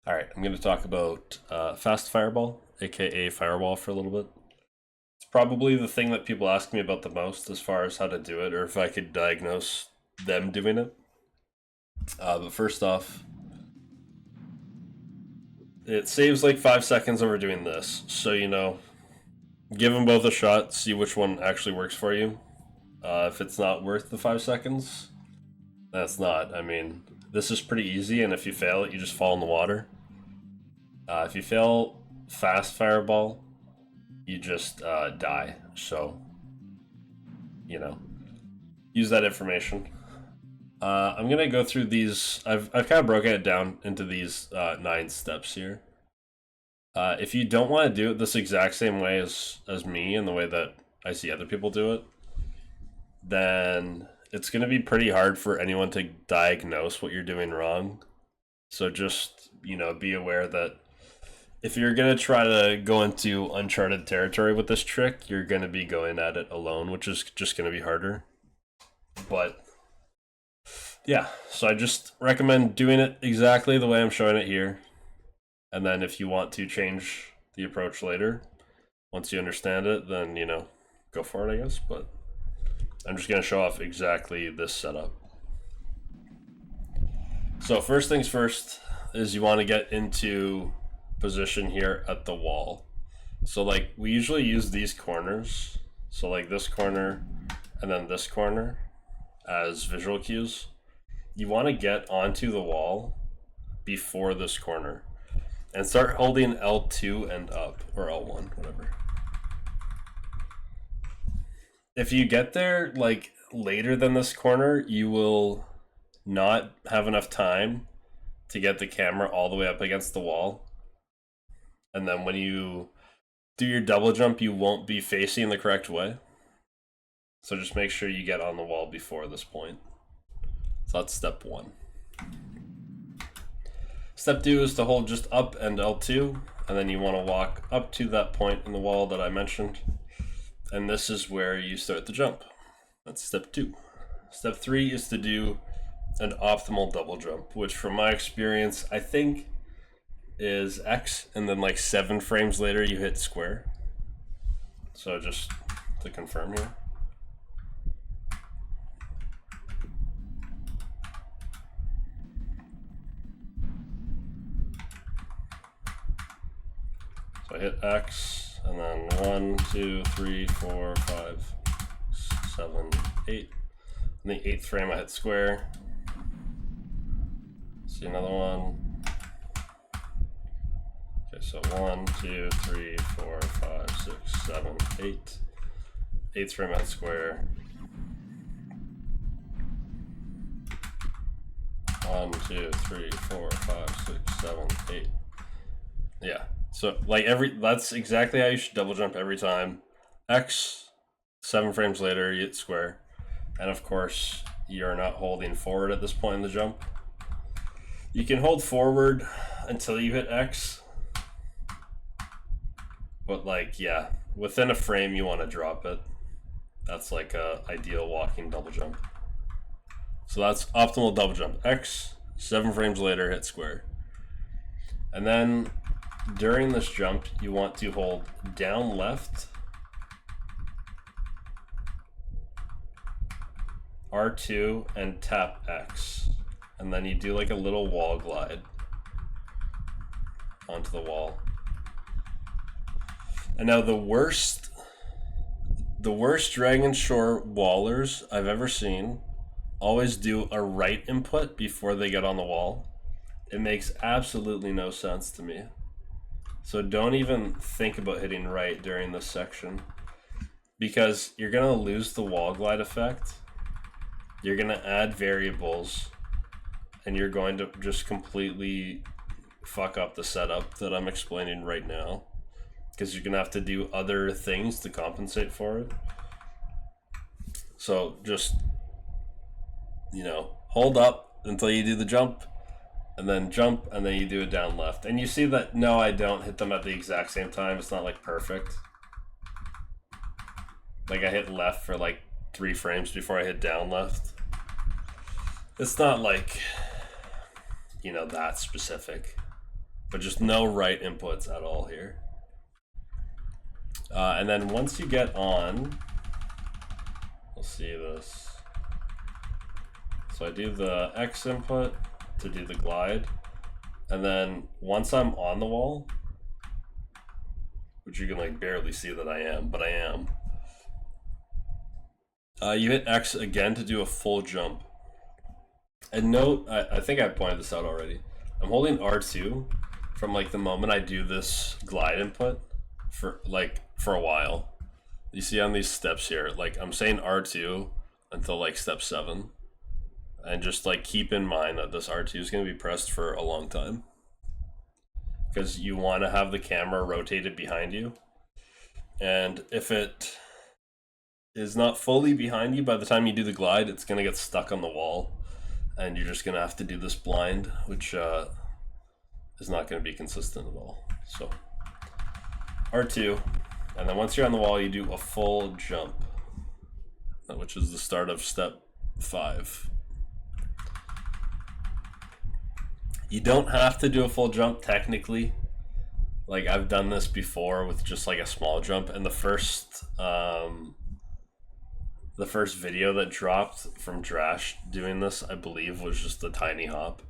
All right, I'm going to talk about fast fireball, aka fireball, for a little bit. It's probably the thing that people ask me about the most as far as how to do it or if I could diagnose them doing it. But first off, it saves like 5 seconds over doing this. So, give them both a shot, see which one actually works for you. If it's not worth the 5 seconds, that's not. I mean, this is pretty easy, and if you fail it, you just fall in the water. If you fail fast fireball, you just die. So, use that information. I'm gonna go through these. I've kind of broken it down into these 9 steps here. If you don't want to do it this exact same way as me and the way that I see other people do it, then it's gonna be pretty hard for anyone to diagnose what you're doing wrong. So just be aware that if you're gonna try to go into uncharted territory with this trick, you're gonna be going at it alone, which is just gonna be harder. But yeah, so I just recommend doing it exactly the way I'm showing it here. And then if you want to change the approach later, once you understand it, then, go for it, I guess. But I'm just going to show off exactly this setup. So first things first is you want to get into position here at the wall. So like we usually use these corners. So like this corner and then this corner as visual cues. You want to get onto the wall before this corner and start holding L2 and up, or L1, whatever. If you get there like later than this corner, you will not have enough time to get the camera all the way up against the wall. And then when you do your double jump, you won't be facing the correct way. So just make sure you get on the wall before this point. So that's step 1. Step 2 is to hold just up and L2, and then you want to walk up to that point in the wall that I mentioned. And this is where you start the jump. That's step 2. Step 3 is to do an optimal double jump, which from my experience, I think is X, and then like 7 frames later you hit square. So just to confirm here. So I hit X, and then 1, 2, 3, 4, 5, 6, 7, 8. In the 8th frame I hit square. See another one. Okay, so 1, 2, 3, 4, 5, 6, 7, 8. 8th frame I hit square. 1, 2, 3, 4, 5, 6, 7, 8. Yeah. So like that's exactly how you should double jump every time. X, 7 frames later, you hit square. And of course, you're not holding forward at this point in the jump. You can hold forward until you hit X. But like, yeah, within a frame you want to drop it. That's like a ideal walking double jump. So that's optimal double jump. X, 7 frames later, hit square. And then during this jump, you want to hold down left, R2, and tap X. And then you do like a little wall glide onto the wall. And now the worst Dragon Shore wallers I've ever seen always do a right input before they get on the wall. It makes absolutely no sense to me. So don't even think about hitting right during this section, because you're gonna lose the wall glide effect. You're gonna add variables, and you're going to just completely fuck up the setup that I'm explaining right now, because you're gonna have to do other things to compensate for it. So just, hold up until you do the jump, and then jump, and then you do it down left. And you see that, no, I don't hit them at the exact same time. It's not like perfect. Like I hit left for like 3 frames before I hit down left. It's not like, that specific. but just no right inputs at all here. And then once you get on, we'll see this. So I do the X input to do the glide, and then once I'm on the wall, which you can like barely see that I am, but I am, you hit X again to do a full jump. And note, I think I pointed this out already. I'm holding R2 from like the moment I do this glide input for a while. You see on these steps here, like I'm saying R2 until like step 7. And just like keep in mind that this R2 is going to be pressed for a long time, because you want to have the camera rotated behind you. And if it is not fully behind you by the time you do the glide, it's going to get stuck on the wall. And you're just going to have to do this blind, which is not going to be consistent at all. So R2, and then once you're on the wall, you do a full jump, which is the start of step 5. You don't have to do a full jump technically. Like I've done this before with just like a small jump, and the first video that dropped from Drash doing this, I believe, was just a tiny hop,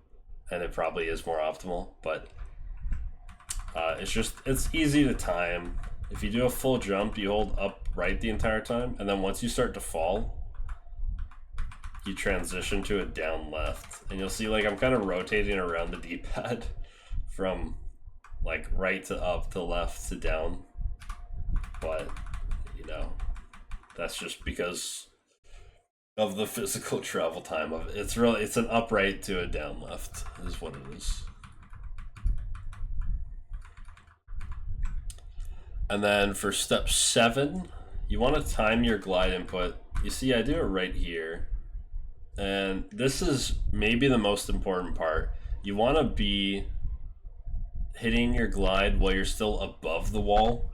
and it probably is more optimal, but it's easy to time. If you do a full jump, you hold up right the entire time, and then once you start to fall, you transition to a down left, and you'll see like I'm kind of rotating around the D-pad from like right to up to left to down, but you know, that's just because of the physical travel time of it. It's an upright to a down left is what it is. And then for step 7, you want to time your glide input. You see I do it right here, and this is maybe the most important part. You want to be hitting your glide while you're still above the wall,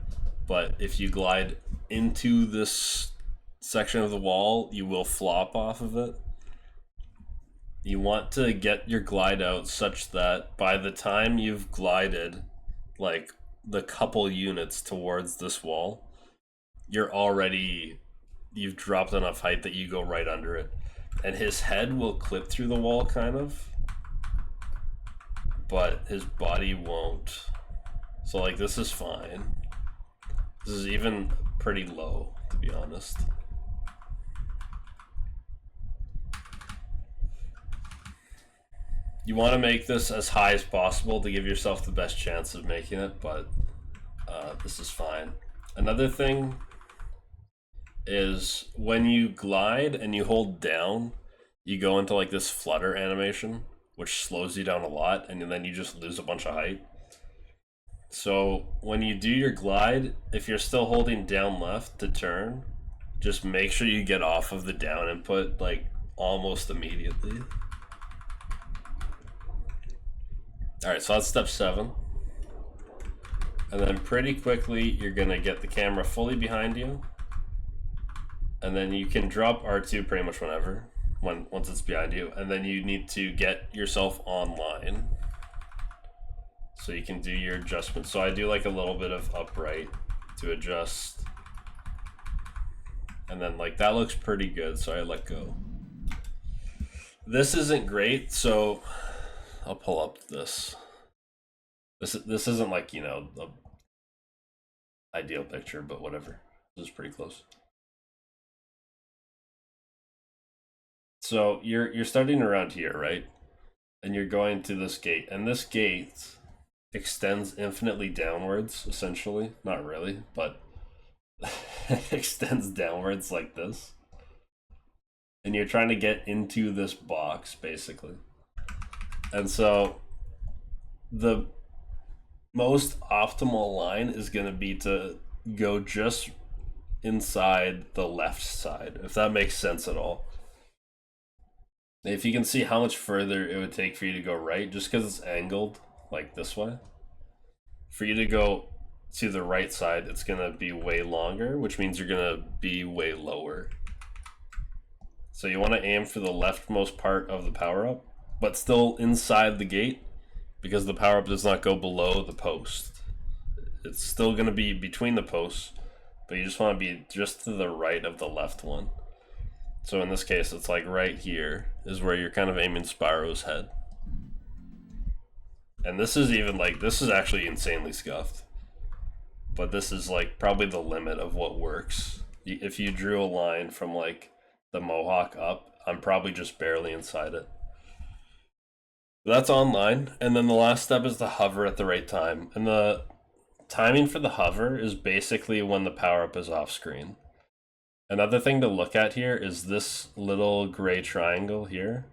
but if you glide into this section of the wall, you will flop off of it. You want to get your glide out such that by the time you've glided like the couple units towards this wall, you've dropped enough height that you go right under it, and his head will clip through the wall kind of, but his body won't. So like this is fine. This is even pretty low, to be honest. You want to make this as high as possible to give yourself the best chance of making it, but this is fine. Another thing is when you glide and you hold down, you go into like this flutter animation, which slows you down a lot, and then you just lose a bunch of height. So when you do your glide, if you're still holding down left to turn, just make sure you get off of the down input like almost immediately. Alright, so that's step 7. And then pretty quickly you're gonna get the camera fully behind you, and then you can drop R2 pretty much once it's behind you, and then you need to get yourself online so you can do your adjustments. So I do like a little bit of upright to adjust, and then like that looks pretty good, so I let go. This isn't great, so I'll pull up this. This isn't like, you know, the ideal picture, but whatever. This is pretty close. So you're starting around here, right? And you're going to this gate, and this gate extends infinitely downwards, essentially. Not really, but extends downwards like this. And you're trying to get into this box, basically. And so the most optimal line is going to be to go just inside the left side, if that makes sense at all. If you can see how much further it would take for you to go right, just because it's angled like this way, for you to go to the right side, it's going to be way longer, which means you're going to be way lower. So you want to aim for the leftmost part of the power-up, but still inside the gate, because the power-up does not go below the post. It's still going to be between the posts, but you just want to be just to the right of the left one. So in this case, it's like right here is where you're kind of aiming Spyro's head. And this is even like, this is actually insanely scuffed. But this is like probably the limit of what works. If you drew a line from like the mohawk up, I'm probably just barely inside it. That's online. And then the last step is to hover at the right time. And the timing for the hover is basically when the power-up is off screen. Another thing to look at here is this little gray triangle here.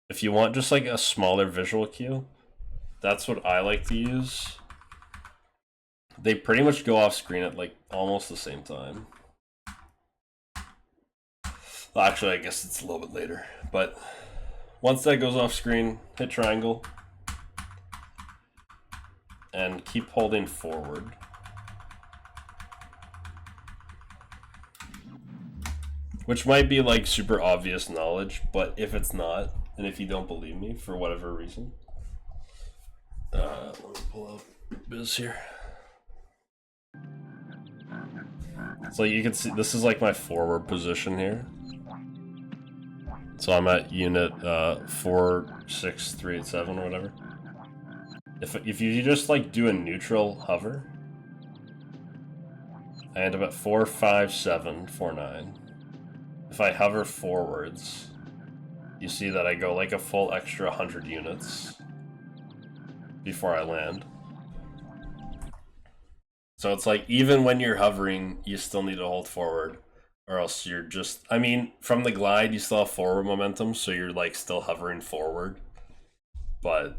If you want just like a smaller visual cue, that's what I like to use. They pretty much go off screen at like almost the same time. Well, actually, I guess it's a little bit later. But once that goes off screen, hit triangle and keep holding forward. Which might be like super obvious knowledge, but if it's not, and if you don't believe me for whatever reason, let me pull up Biz here. So you can see this is like my forward position here. So I'm at unit 46387 or whatever. If you just like do a neutral hover, I end up at 45749. If I hover forwards, you see that I go like a full extra 100 units before I land. So it's like, even when you're hovering, you still need to hold forward, or else you're just, I mean, from the glide, you still have forward momentum, so you're like still hovering forward. But,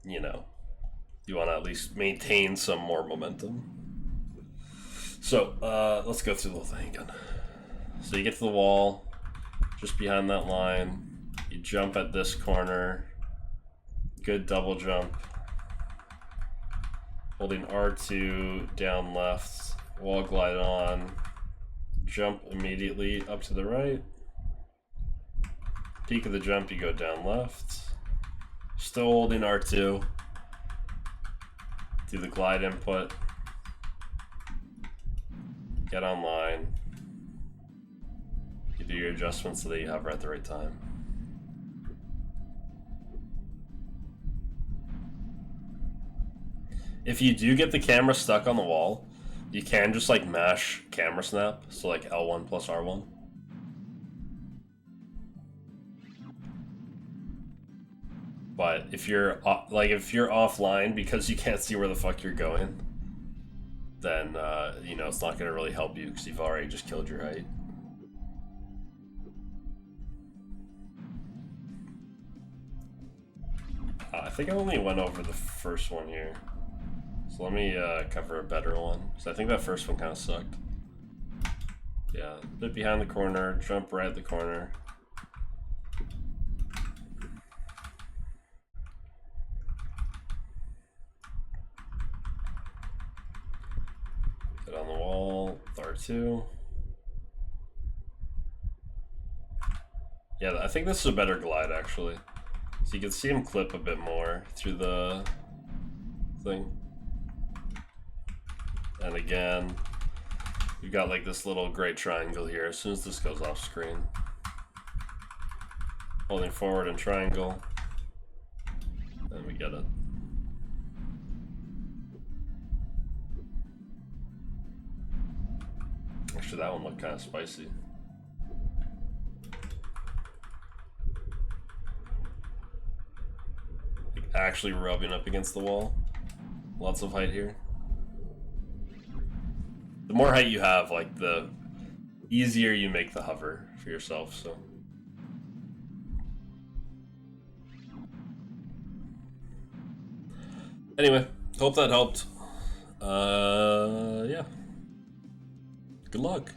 you know, you want to at least maintain some more momentum. So, let's go through the whole thing again. So you get to the wall, just behind that line, you jump at this corner, good double jump, holding R2 down left, wall glide on, jump immediately up to the right, peak of the jump you go down left, still holding R2, do the glide input, get online, you do your adjustments so that you hover at the right time. If you do get the camera stuck on the wall, you can just like mash camera snap, so like L1 plus R1. But if you're offline because you can't see where the fuck you're going, then you know, it's not going to really help you because you've already just killed your height. I think I only went over the first one here. So let me cover a better one. So I think that first one kind of sucked. Yeah, a bit behind the corner, jump right at the corner. Get on the wall, R2. Yeah, I think this is a better glide actually. So you can see him clip a bit more through the thing. And again, you've got like this little gray triangle here as soon as this goes off screen. Holding forward and triangle. And we get it. Actually, that one looked kind of spicy. Like actually rubbing up against the wall. Lots of height here. The more height you have, like, the easier you make the hover for yourself, so. Anyway, hope that helped. Yeah. Good luck.